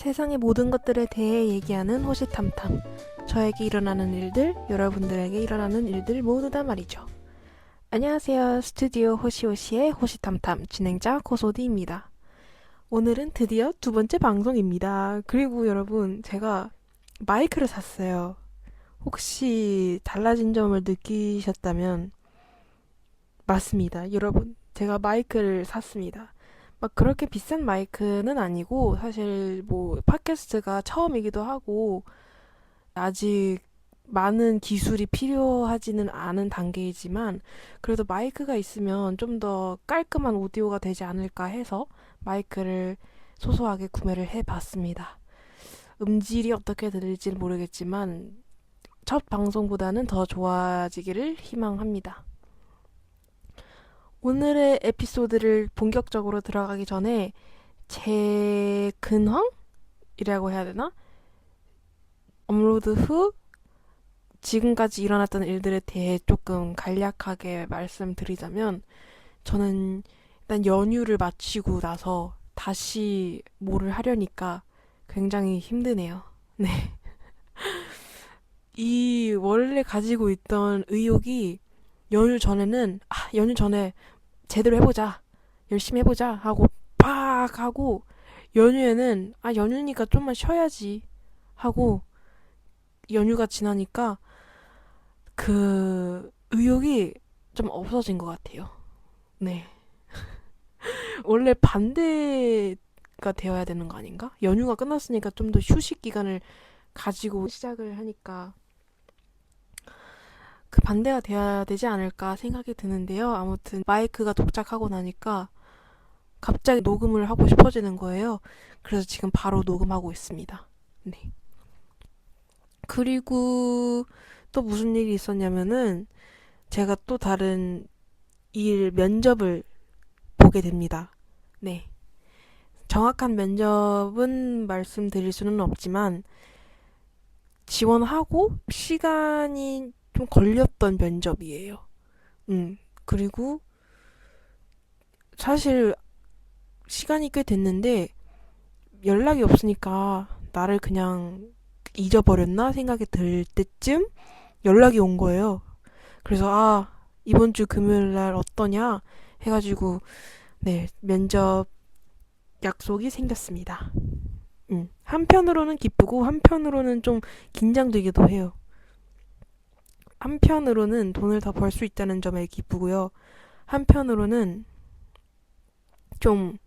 세상의 모든 것들에 대해 얘기하는 호시탐탐. 저에게 일어나는 일들, 여러분들에게 일어나는 일들 모두 다 말이죠. 안녕하세요. 스튜디오 호시호시의 호시탐탐 진행자 코소디입니다. 오늘은 드디어 두 번째 방송입니다. 그리고 여러분, 제가 마이크를 샀어요. 혹시 달라진 점을 느끼셨다면 맞습니다. 여러분, 제가 마이크를 샀습니다. 막 그렇게 비싼 마이크는 아니고 사실 뭐 팟캐스트가 처음이기도 하고 아직 많은 기술이 필요하지는 않은 단계이지만 그래도 마이크가 있으면 좀 더 깔끔한 오디오가 되지 않을까 해서 마이크를 소소하게 구매를 해봤습니다. 음질이 어떻게 들릴지 모르겠지만 첫 방송보다는 더 좋아지기를 희망합니다. 오늘의 에피소드를 본격적으로 들어가기 전에 제 근황이라고 해야 되나? 업로드 후 지금까지 일어났던 일들에 대해 조금 간략하게 말씀드리자면 저는 일단 연휴를 마치고 나서 다시 뭐를 하려니까 굉장히 힘드네요. 네. 이 원래 가지고 있던 의욕이 연휴 전에 제대로 해보자, 열심히 해보자 하고 팍 하고 연휴에는 연휴니까 좀만 쉬어야지 하고 연휴가 지나니까 그 의욕이 좀 없어진 것 같아요. 네. 원래 반대가 되어야 되는 거 아닌가? 연휴가 끝났으니까 좀 더 휴식 기간을 가지고 시작을 하니까 그 반대가 돼야 되지 않을까 생각이 드는데요. 아무튼 마이크가 도착하고 나니까 갑자기 녹음을 하고 싶어지는 거예요. 그래서 지금 바로 녹음하고 있습니다. 네. 그리고 또 무슨 일이 있었냐면은 제가 또 다른 일 면접을 보게 됩니다. 네. 정확한 면접은 말씀드릴 수는 없지만 지원하고 시간이 좀 걸렸던 면접이에요. 그리고 사실 시간이 꽤 됐는데 연락이 없으니까 나를 그냥 잊어버렸나 생각이 들 때쯤 연락이 온 거예요. 그래서 이번 주 금요일 날 어떠냐 해가지고 네, 면접 약속이 생겼습니다. 한편으로는 기쁘고 한편으로는 좀 긴장되기도 해요. 한편으로는 돈을 더 벌 수 있다는 점에 기쁘고요. 한편으로는 좀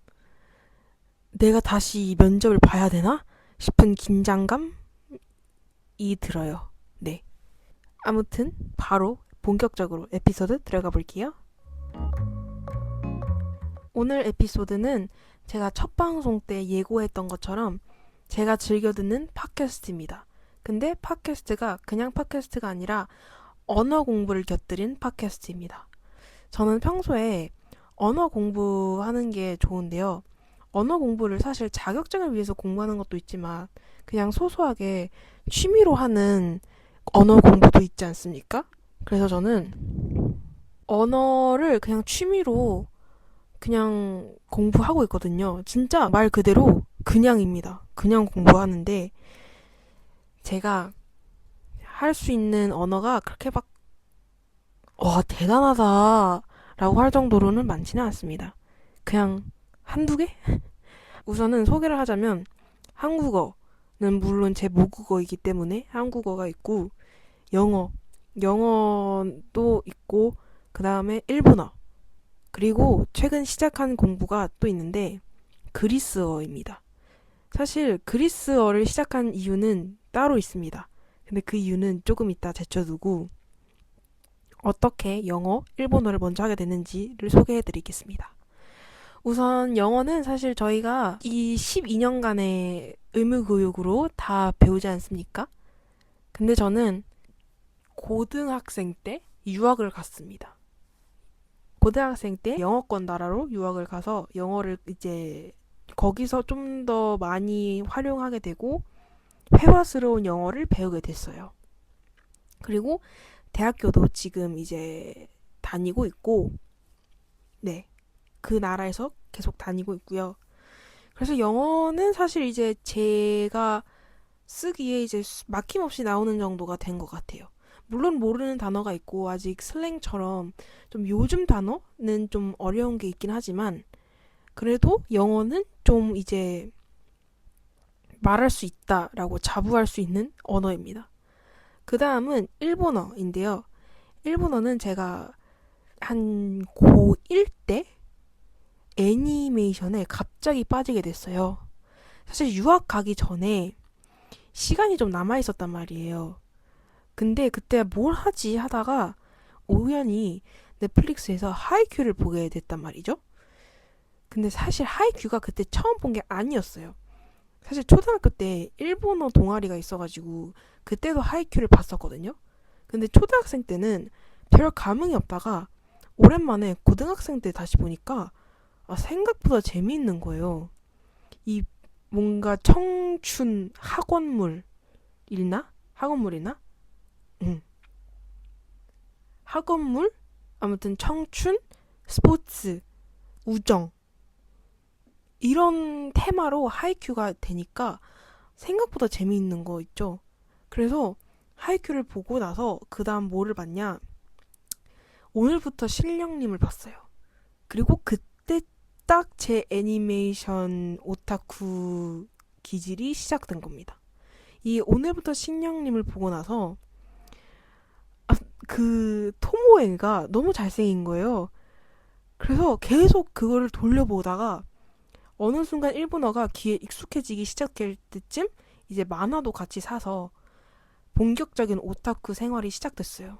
내가 다시 이 면접을 봐야 되나 싶은 긴장감이 들어요. 네. 아무튼 바로 본격적으로 에피소드 들어가 볼게요. 오늘 에피소드는 제가 첫 방송 때 예고했던 것처럼 제가 즐겨 듣는 팟캐스트입니다. 근데 팟캐스트가 그냥 팟캐스트가 아니라 언어 공부를 곁들인 팟캐스트입니다. 저는 평소에 언어 공부하는 게 좋은데요. 언어 공부를 사실 자격증을 위해서 공부하는 것도 있지만 그냥 소소하게 취미로 하는 언어 공부도 있지 않습니까? 그래서 저는 언어를 그냥 취미로 그냥 공부하고 있거든요. 진짜 말 그대로 그냥입니다. 그냥 공부하는데 제가 할 수 있는 언어가 그렇게 막 대단하다 라고 할 정도로는 많지는 않습니다. 그냥 한두 개? 우선은 소개를 하자면 한국어는 물론 제 모국어이기 때문에 한국어가 있고 영어도 있고 그 다음에 일본어 그리고 최근 시작한 공부가 또 있는데 그리스어입니다. 사실 그리스어를 시작한 이유는 따로 있습니다. 근데 그 이유는 조금 이따 제쳐두고 어떻게 영어, 일본어를 먼저 하게 됐는지를 소개해드리겠습니다. 우선 영어는 사실 저희가 이 12년간의 의무교육으로 다 배우지 않습니까? 근데 저는 고등학생 때 유학을 갔습니다. 고등학생 때 영어권 나라로 유학을 가서 영어를 이제 거기서 좀 더 많이 활용하게 되고 회화스러운 영어를 배우게 됐어요. 그리고 대학교도 지금 이제 다니고 있고 네, 그 나라에서 계속 다니고 있고요. 그래서 영어는 사실 이제 제가 쓰기에 이제 막힘없이 나오는 정도가 된 것 같아요. 물론 모르는 단어가 있고 아직 슬랭처럼 좀 요즘 단어는 좀 어려운 게 있긴 하지만 그래도 영어는 좀 이제 말할 수 있다라고 자부할 수 있는 언어입니다. 그 다음은 일본어인데요. 일본어는 제가 한 고1 때 애니메이션에 갑자기 빠지게 됐어요. 사실 유학 가기 전에 시간이 좀 남아 있었단 말이에요. 근데 그때 뭘 하지 하다가 우연히 넷플릭스에서 하이큐를 보게 됐단 말이죠. 근데 사실 하이큐가 그때 처음 본 게 아니었어요. 사실 초등학교 때 일본어 동아리가 있어가지고 그때도 하이큐를 봤었거든요. 근데 초등학생 때는 별 감흥이 없다가 오랜만에 고등학생 때 다시 보니까 생각보다 재미있는 거예요. 이 뭔가 청춘 학원물이나? 응. 학원물? 아무튼 청춘, 스포츠, 우정 이런 테마로 하이큐가 되니까 생각보다 재미있는 거 있죠. 그래서 하이큐를 보고 나서 그 다음 뭐를 봤냐? 오늘부터 신령님을 봤어요. 그리고 그때 딱 제 애니메이션 오타쿠 기질이 시작된 겁니다. 이 오늘부터 신령님을 보고 나서 그 토모에가 너무 잘생긴 거예요. 그래서 계속 그거를 돌려보다가 어느 순간 일본어가 귀에 익숙해지기 시작할 때쯤 이제 만화도 같이 사서 본격적인 오타쿠 생활이 시작됐어요.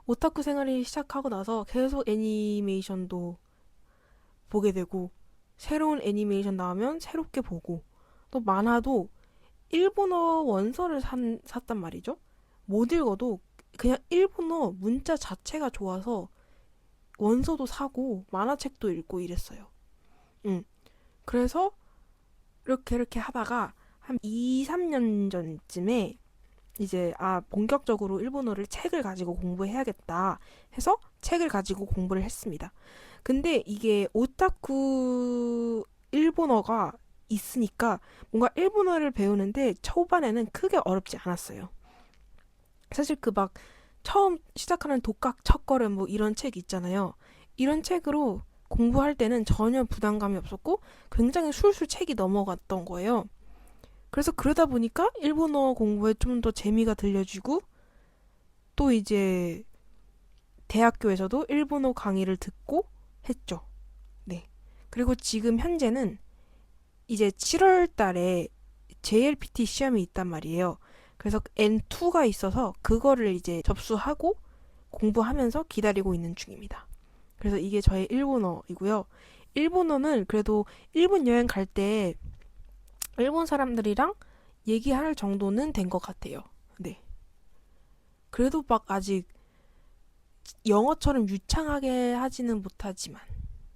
오타쿠 생활이 시작하고 나서 계속 애니메이션도 보게 되고 새로운 애니메이션 나오면 새롭게 보고 또 만화도 일본어 원서를 샀단 말이죠. 못 읽어도 그냥 일본어 문자 자체가 좋아서 원서도 사고 만화책도 읽고 이랬어요. 그래서 이렇게 하다가 한 2, 3년 전쯤에 이제 본격적으로 일본어를 책을 가지고 공부해야겠다 해서 책을 가지고 공부를 했습니다. 근데 이게 오타쿠 일본어가 있으니까 뭔가 일본어를 배우는데 초반에는 크게 어렵지 않았어요. 사실 그 막 처음 시작하는 독학 첫걸음 뭐 이런 책 있잖아요. 이런 책으로 공부할 때는 전혀 부담감이 없었고 굉장히 술술 책이 넘어갔던 거예요. 그래서 그러다 보니까 일본어 공부에 좀 더 재미가 들려지고 또 이제 대학교에서도 일본어 강의를 듣고 했죠. 네. 그리고 지금 현재는 이제 7월 달에 JLPT 시험이 있단 말이에요. 그래서 N2가 있어서 그거를 이제 접수하고 공부하면서 기다리고 있는 중입니다. 그래서 이게 저의 일본어이고요. 일본어는 그래도 일본 여행 갈 때 일본 사람들이랑 얘기할 정도는 된 것 같아요. 네. 그래도 막 아직 영어처럼 유창하게 하지는 못하지만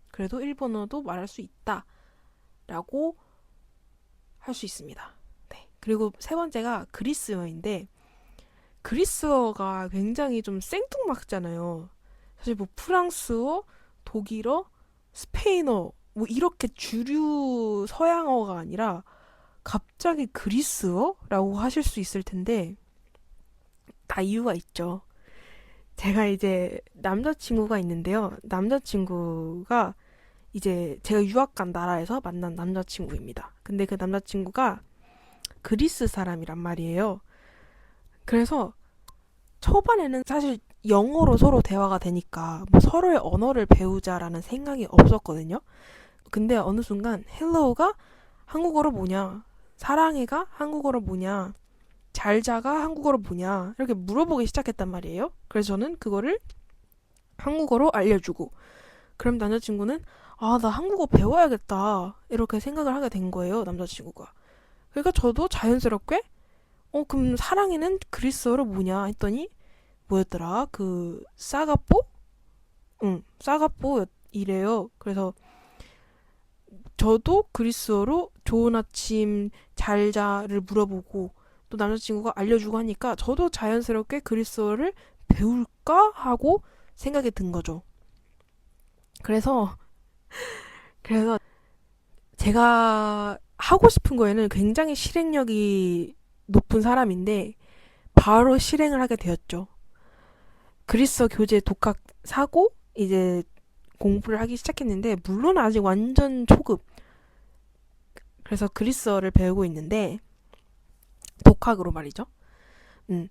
그래도 일본어도 말할 수 있다라고 할 수 있습니다. 네. 그리고 세 번째가 그리스어인데 그리스어가 굉장히 좀 생뚱맞잖아요. 사실 뭐 프랑스어, 독일어, 스페인어 뭐 이렇게 주류 서양어가 아니라 갑자기 그리스어라고 하실 수 있을 텐데 다 이유가 있죠. 제가 이제 남자친구가 있는데요. 남자친구가 이제 제가 유학 간 나라에서 만난 남자친구입니다. 근데 그 남자친구가 그리스 사람이란 말이에요. 그래서 초반에는 사실 영어로 서로 대화가 되니까 뭐 서로의 언어를 배우자라는 생각이 없었거든요. 근데 어느 순간 헬로우가 한국어로 뭐냐, 사랑해가 한국어로 뭐냐, 잘자가 한국어로 뭐냐 이렇게 물어보기 시작했단 말이에요. 그래서 저는 그거를 한국어로 알려주고 그럼 남자친구는 나 한국어 배워야겠다 이렇게 생각을 하게 된 거예요. 남자친구가. 그러니까 저도 자연스럽게 그럼 사랑해는 그리스어로 뭐냐 했더니 뭐였더라? 그 싸가뽀? 응, 싸가뽀 이래요. 그래서 저도 그리스어로 좋은 아침 잘자를 물어보고 또 남자친구가 알려주고 하니까 저도 자연스럽게 그리스어를 배울까 하고 생각이 든 거죠. 그래서 제가 하고 싶은 거에는 굉장히 실행력이 높은 사람인데 바로 실행을 하게 되었죠. 그리스어 교재 독학 사고 이제 공부를 하기 시작했는데 물론 아직 완전 초급. 그래서 그리스어를 배우고 있는데 독학으로 말이죠. 음,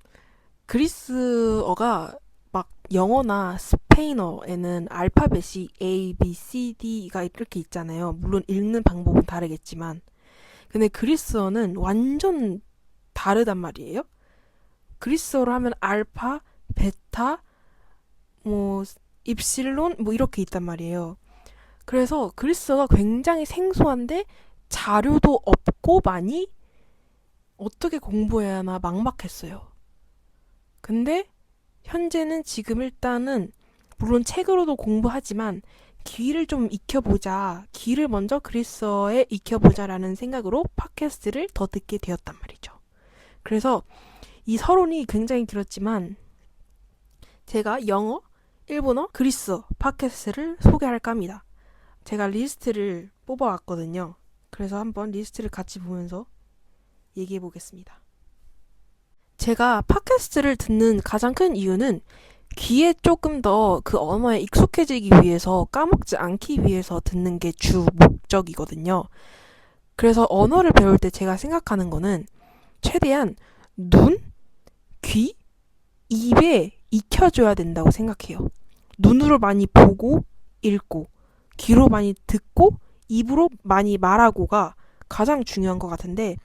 그리스어가 막 영어나 스페인어에는 알파벳이 A, B, C, D가 이렇게 있잖아요. 물론 읽는 방법은 다르겠지만. 근데 그리스어는 완전 다르단 말이에요. 그리스어로 하면 알파, 베타, 뭐 입실론 뭐 이렇게 있단 말이에요. 그래서 그리스어가 굉장히 생소한데 자료도 없고 많이 어떻게 공부해야 하나 막막했어요. 근데 현재는 지금 일단은 물론 책으로도 공부하지만 귀를 좀 익혀보자. 귀를 먼저 그리스어에 익혀보자라는 생각으로 팟캐스트를 더 듣게 되었단 말이죠. 그래서 이 서론이 굉장히 길었지만 제가 영어, 일본어, 그리스어 팟캐스트를 소개할까 합니다. 제가 리스트를 뽑아왔거든요. 그래서 한번 리스트를 같이 보면서 얘기해 보겠습니다. 제가 팟캐스트를 듣는 가장 큰 이유는 귀에 조금 더 그 언어에 익숙해지기 위해서 까먹지 않기 위해서 듣는 게 주 목적이거든요. 그래서 언어를 배울 때 제가 생각하는 거는 최대한 눈, 귀, 입에 익혀줘야 된다고 생각해요. 눈으로 많이 보고 읽고 귀로 많이 듣고 입으로 많이 말하고가 가장 중요한 것 같은데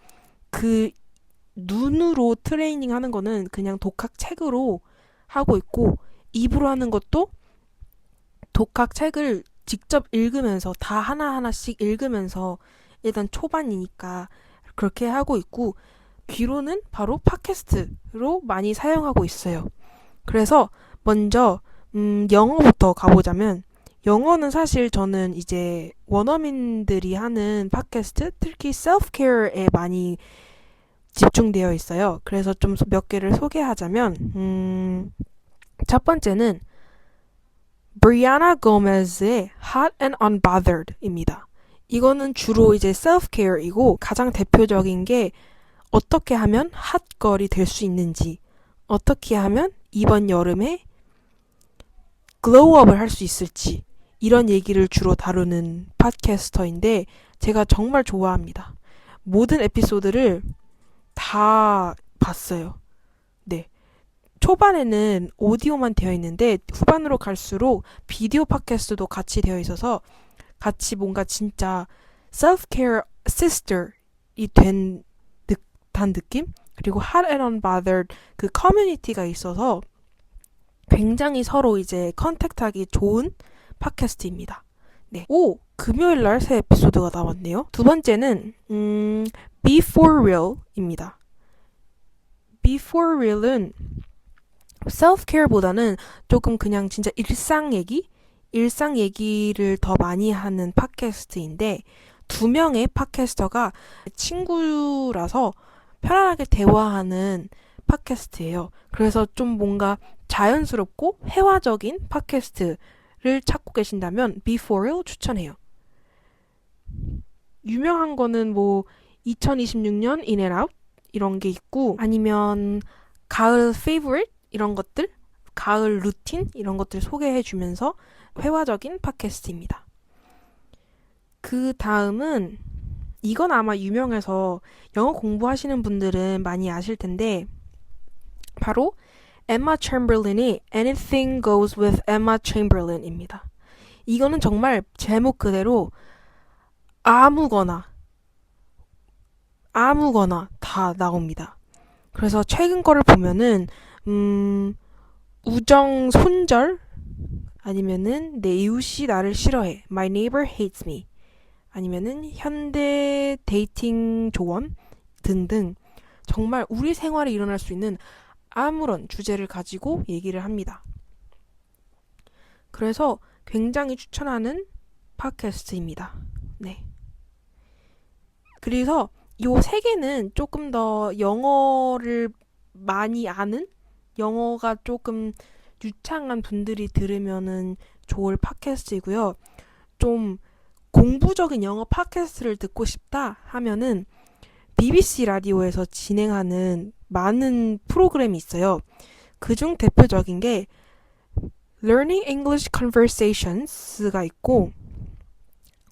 그 눈으로 트레이닝 하는 거는 그냥 독학 책으로 하고 있고 입으로 하는 것도 독학 책을 직접 읽으면서 다 하나하나씩 읽으면서 일단 초반이니까 그렇게 하고 있고 귀로는 바로 팟캐스트로 많이 사용하고 있어요. 그래서 먼저 영어부터 가보자면 영어는 사실 저는 이제 원어민들이 하는 팟캐스트 특히 셀프케어에 많이 집중되어 있어요. 그래서 좀 몇 개를 소개하자면 첫 번째는 브리아나 고메즈의 Hot and Unbothered입니다. 이거는 주로 이제 셀프케어이고 가장 대표적인 게 어떻게 하면 핫걸이 될 수 있는지 어떻게 하면 이번 여름에 글로우업을 할 수 있을지 이런 얘기를 주로 다루는 팟캐스터인데 제가 정말 좋아합니다. 모든 에피소드를 다 봤어요. 네. 초반에는 오디오만 되어 있는데 후반으로 갈수록 비디오 팟캐스트도 같이 되어 있어서 같이 뭔가 진짜 self-care sister이 된 듯한 느낌? 그리고 Hot and Unbothered 그 커뮤니티가 있어서 굉장히 서로 이제 컨택트하기 좋은 팟캐스트입니다. 네. 오! 금요일 날 새 에피소드가 나왔네요. 두 번째는 Be For Real입니다. Be For Real은 self-care보다는 조금 그냥 진짜 일상 얘기를 더 많이 하는 팟캐스트인데 두 명의 팟캐스터가 친구라서 편안하게 대화하는 팟캐스트예요. 그래서 좀 뭔가 자연스럽고 회화적인 팟캐스트를 찾고 계신다면 Be For Real 추천해요. 유명한 거는 뭐 2026년 In and Out 이런 게 있고 아니면 가을 Favorite 이런 것들 가을 루틴 이런 것들 소개해주면서 회화적인 팟캐스트입니다. 그 다음은 이건 아마 유명해서 영어 공부하시는 분들은 많이 아실 텐데 바로 Emma Chamberlain의 Anything Goes with Emma Chamberlain입니다. 이거는 정말 제목 그대로 아무거나 다 나옵니다. 그래서 최근 거를 보면은 우정 손절 아니면은 내 이웃이 나를 싫어해 My neighbor hates me 아니면은 현대 데이팅 조언 등등 정말 우리 생활에 일어날 수 있는 아무런 주제를 가지고 얘기를 합니다. 그래서 굉장히 추천하는 팟캐스트입니다. 네. 그래서 요 세 개는 조금 더 영어를 많이 아는 영어가 조금 유창한 분들이 들으면은 좋을 팟캐스트이고요. 좀 공부적인 영어 팟캐스트를 듣고 싶다 하면은 BBC 라디오에서 진행하는 많은 프로그램이 있어요. 그중 대표적인 게 Learning English Conversations가 있고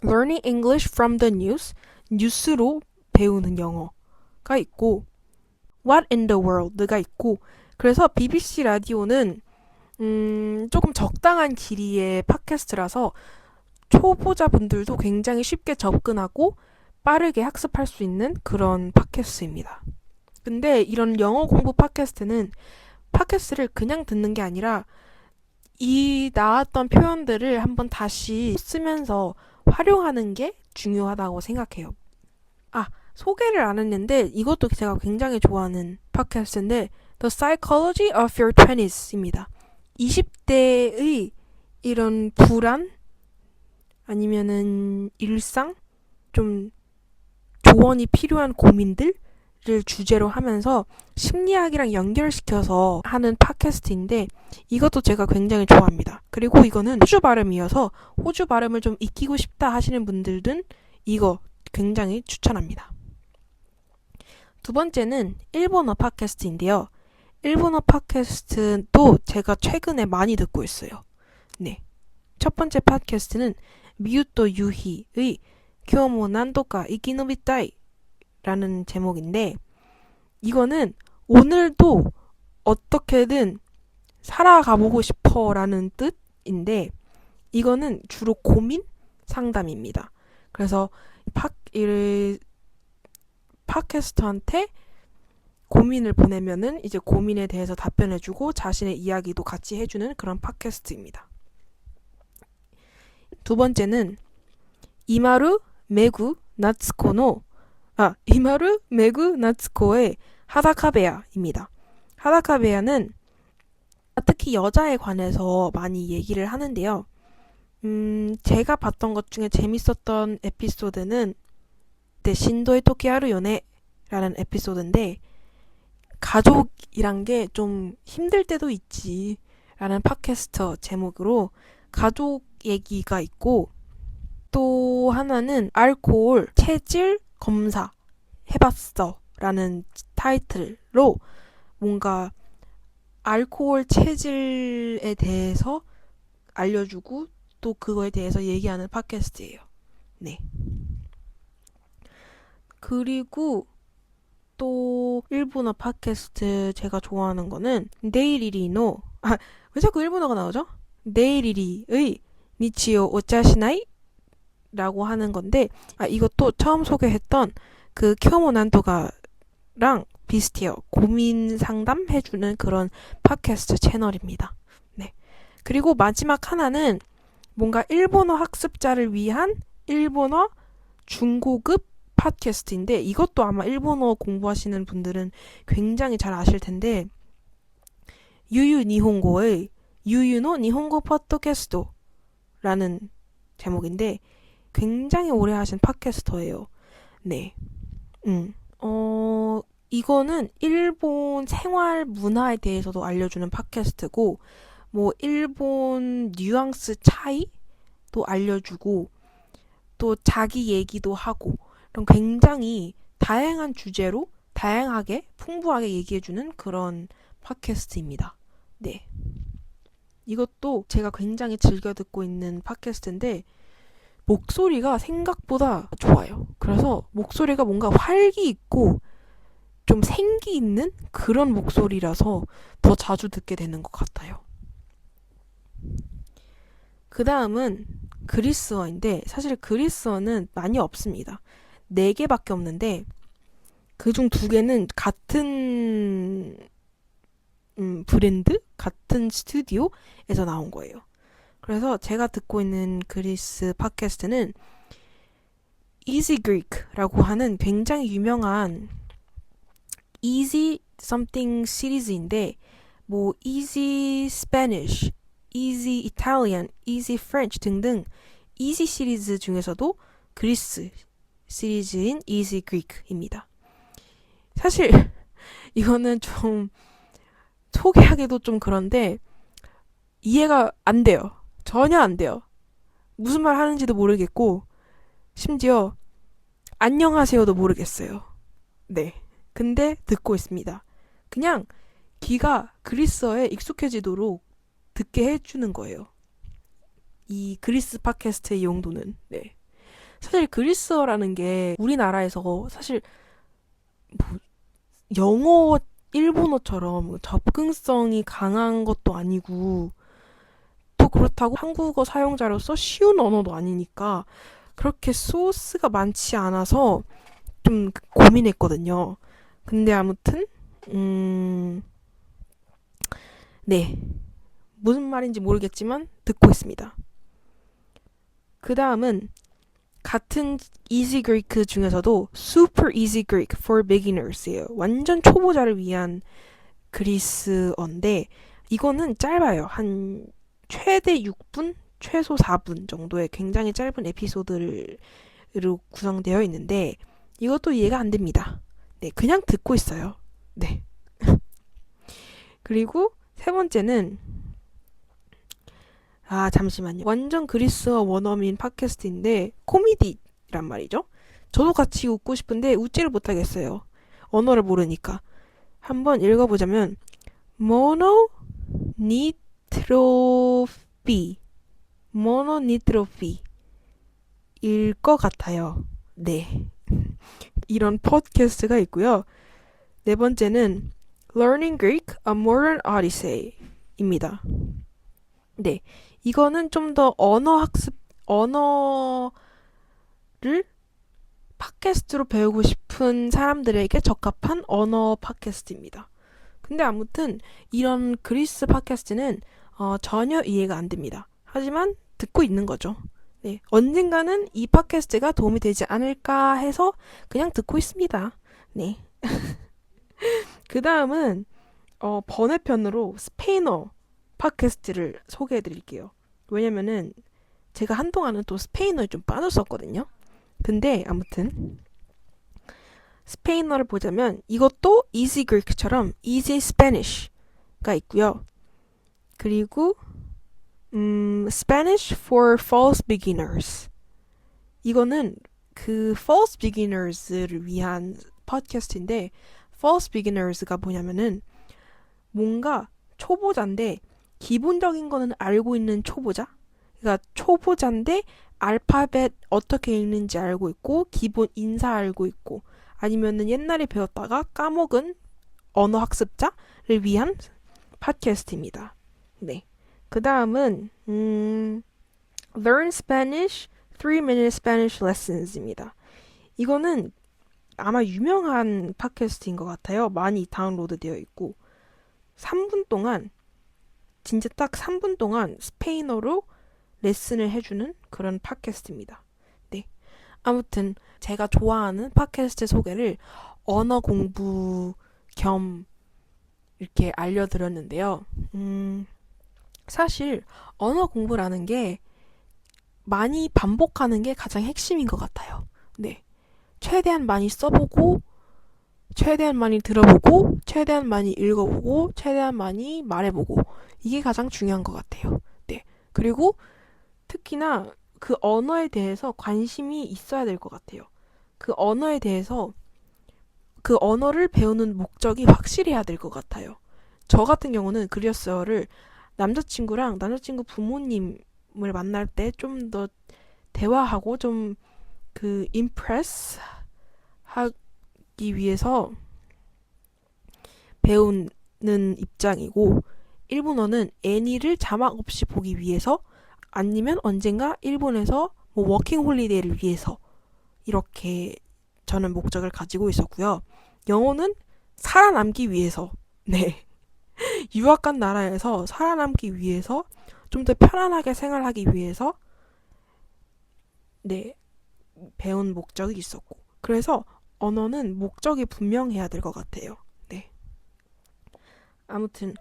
Learning English from the News, 뉴스로 배우는 영어가 있고 What in the World가 있고 그래서 BBC 라디오는 조금 적당한 길이의 팟캐스트라서 초보자분들도 굉장히 쉽게 접근하고 빠르게 학습할 수 있는 그런 팟캐스트입니다. 근데 이런 영어 공부 팟캐스트는 팟캐스트를 그냥 듣는 게 아니라 이 나왔던 표현들을 한번 다시 쓰면서 활용하는 게 중요하다고 생각해요. 소개를 안 했는데 이것도 제가 굉장히 좋아하는 팟캐스트인데 The Psychology of Your 20s입니다. 20대의 이런 불안 아니면은 일상 좀 조언이 필요한 고민들을 주제로 하면서 심리학이랑 연결시켜서 하는 팟캐스트인데 이것도 제가 굉장히 좋아합니다. 그리고 이거는 호주 발음이어서 호주 발음을 좀 익히고 싶다 하시는 분들은 이거 굉장히 추천합니다. 두 번째는 일본어 팟캐스트인데요. 일본어 팟캐스트도 제가 최근에 많이 듣고 있어요. 네. 첫 번째 팟캐스트는 미유토 유희의 교모 난도까 이키노비타이 라는 제목인데 이거는 오늘도 어떻게든 살아가보고 싶어 라는 뜻인데 이거는 주로 고민 상담입니다. 그래서 팟캐스터한테 고민을 보내면은 이제 고민에 대해서 답변해주고 자신의 이야기도 같이 해주는 그런 팟캐스트입니다. 두 번째는 이마루 메구 나츠코의 하다카베야입니다. 하다카베야는 특히 여자에 관해서 많이 얘기를 하는데요. 제가 봤던 것 중에 재밌었던 에피소드는 신도의 토끼 하루요네 라는 에피소드인데 가족이란 게 좀 힘들 때도 있지 라는 팟캐스트 제목으로 가족 얘기가 있고 또 하나는 알코올 체질 검사 해봤어 라는 타이틀로 뭔가 알코올 체질에 대해서 알려주고 또 그거에 대해서 얘기하는 팟캐스트예요. 네. 그리고 또 일본어 팟캐스트 제가 좋아하는 거는 데이리리노 왜 자꾸 일본어가 나오죠? 데이리리의 니치요 오차시나이 라고 하는 건데 이것도 처음 소개했던 그 쿄모 난토가랑 비슷해요. 고민 상담 해주는 그런 팟캐스트 채널입니다. 네. 그리고 마지막 하나는 뭔가 일본어 학습자를 위한 일본어 중고급 팟캐스트인데 이것도 아마 일본어 공부하시는 분들은 굉장히 잘 아실 텐데 유유 니혼고의 유유노 니혼고 팟캐스트라는 제목인데 굉장히 오래 하신 팟캐스터예요. 네. 이거는 일본 생활 문화에 대해서도 알려주는 팟캐스트고 뭐 일본 뉘앙스 차이도 알려주고 또 자기 얘기도 하고 이런 굉장히 다양한 주제로 다양하게 풍부하게 얘기해주는 그런 팟캐스트입니다. 네. 이것도 제가 굉장히 즐겨 듣고 있는 팟캐스트인데 목소리가 생각보다 좋아요. 그래서 목소리가 뭔가 활기 있고 좀 생기 있는 그런 목소리라서 더 자주 듣게 되는 것 같아요. 그 다음은 그리스어인데 사실 그리스어는 많이 없습니다. 4개밖에 없는데 그중 2개는 같은 브랜드? 같은 스튜디오에서 나온 거예요. 그래서 제가 듣고 있는 그리스 팟캐스트는 Easy Greek라고 하는 굉장히 유명한 Easy Something 시리즈인데 뭐 Easy Spanish, Easy Italian, Easy French 등등 Easy 시리즈 중에서도 그리스 시리즈인 Easy Greek입니다. 사실 이거는 좀 소개하기도 좀 그런데 이해가 안 돼요. 전혀 안 돼요. 무슨 말 하는지도 모르겠고 심지어 안녕하세요도 모르겠어요. 네. 근데 듣고 있습니다. 그냥 귀가 그리스어에 익숙해지도록 듣게 해주는 거예요. 이 그리스 팟캐스트의 용도는. 네. 사실 그리스어라는 게 우리나라에서 사실 뭐 영어, 일본어처럼 접근성이 강한 것도 아니고 또 그렇다고 한국어 사용자로서 쉬운 언어도 아니니까 그렇게 소스가 많지 않아서 좀 고민했거든요. 근데 아무튼 네. 무슨 말인지 모르겠지만 듣고 있습니다. 그 다음은 같은 Easy Greek 중에서도 Super Easy Greek for Beginners예요. 완전 초보자를 위한 그리스어인데 이거는 짧아요. 한 최대 6분, 최소 4분 정도의 굉장히 짧은 에피소드로 구성되어 있는데 이것도 이해가 안 됩니다. 네, 그냥 듣고 있어요. 네. 그리고 세 번째는 잠시만요. 완전 그리스어 원어민 팟캐스트인데 코미디란 말이죠. 저도 같이 웃고 싶은데 웃지를 못하겠어요. 언어를 모르니까. 한번 읽어보자면 모노니트로피 일 것 같아요. 네. 이런 팟캐스트가 있고요. 네 번째는 Learning Greek, A Modern Odyssey입니다. 네. 이거는 좀 더 언어를 팟캐스트로 배우고 싶은 사람들에게 적합한 언어 팟캐스트입니다. 근데 아무튼 이런 그리스 팟캐스트는 전혀 이해가 안 됩니다. 하지만 듣고 있는 거죠. 네. 언젠가는 이 팟캐스트가 도움이 되지 않을까 해서 그냥 듣고 있습니다. 네. 그 다음은 번외편으로 스페인어 팟캐스트를 소개해 드릴게요. 왜냐면은 제가 한동안은 또 스페인어에 좀 빠졌었거든요. 근데 아무튼 스페인어를 보자면 이것도 Easy Greek처럼 Easy Spanish가 있고요. 그리고 Spanish for False Beginners. 이거는 그 False Beginners를 위한 팟캐스트인데 False Beginners가 뭐냐면은 뭔가 초보자인데 기본적인 거는 알고 있는 초보자? 그러니까 초보자인데 알파벳 어떻게 읽는지 알고 있고 기본 인사 알고 있고 아니면은 옛날에 배웠다가 까먹은 언어 학습자를 위한 팟캐스트입니다. 네. 그 다음은 Learn Spanish 3-Minute Spanish Lessons입니다. 이거는 아마 유명한 팟캐스트인 것 같아요. 많이 다운로드 되어 있고 3분 동안 진짜 딱 3분 동안 스페인어로 레슨을 해주는 그런 팟캐스트입니다. 네. 아무튼 제가 좋아하는 팟캐스트 소개를 언어 공부 겸 이렇게 알려드렸는데요. 사실 언어 공부라는 게 많이 반복하는 게 가장 핵심인 것 같아요. 네. 최대한 많이 써보고 최대한 많이 들어보고 최대한 많이 읽어보고 최대한 많이 말해보고 이게 가장 중요한 것 같아요. 네. 그리고 특히나 그 언어에 대해서 관심이 있어야 될 것 같아요. 그 언어에 대해서 그 언어를 배우는 목적이 확실해야 될 것 같아요. 저 같은 경우는 그리스어를 남자친구 부모님을 만날 때 좀 더 대화하고 좀 그 임프레스 하기 위해서 배우는 입장이고 일본어는 애니를 자막 없이 보기 위해서 아니면 언젠가 일본에서 뭐 워킹 홀리데이를 위해서 이렇게 저는 목적을 가지고 있었고요. 영어는 살아남기 위해서 네 유학 간 나라에서 살아남기 위해서 좀 더 편안하게 생활하기 위해서 네 배운 목적이 있었고 그래서 언어는 목적이 분명해야 될 것 같아요. 네. 아무튼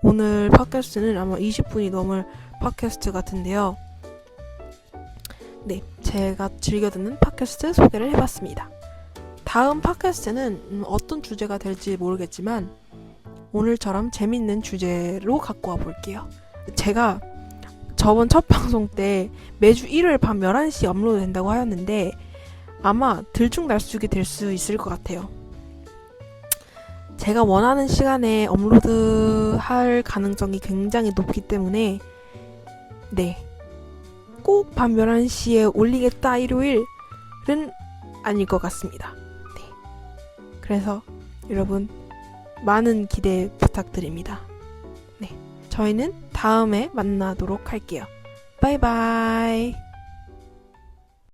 오늘 팟캐스트는 아마 20분이 넘을 팟캐스트 같은데요. 네, 제가 즐겨 듣는 팟캐스트 소개를 해봤습니다. 다음 팟캐스트는 어떤 주제가 될지 모르겠지만 오늘처럼 재밌는 주제로 갖고 와볼게요. 제가 저번 첫 방송 때 매주 일요일 밤 11시 업로드 된다고 하였는데 아마 들쭉날쭉이 될 수 있을 것 같아요. 제가 원하는 시간에 업로드할 가능성이 굉장히 높기 때문에 네, 꼭 밤 11시에 올리겠다 일요일은 아닐 것 같습니다. 네. 그래서 여러분 많은 기대 부탁드립니다. 네, 저희는 다음에 만나도록 할게요. 바이바이.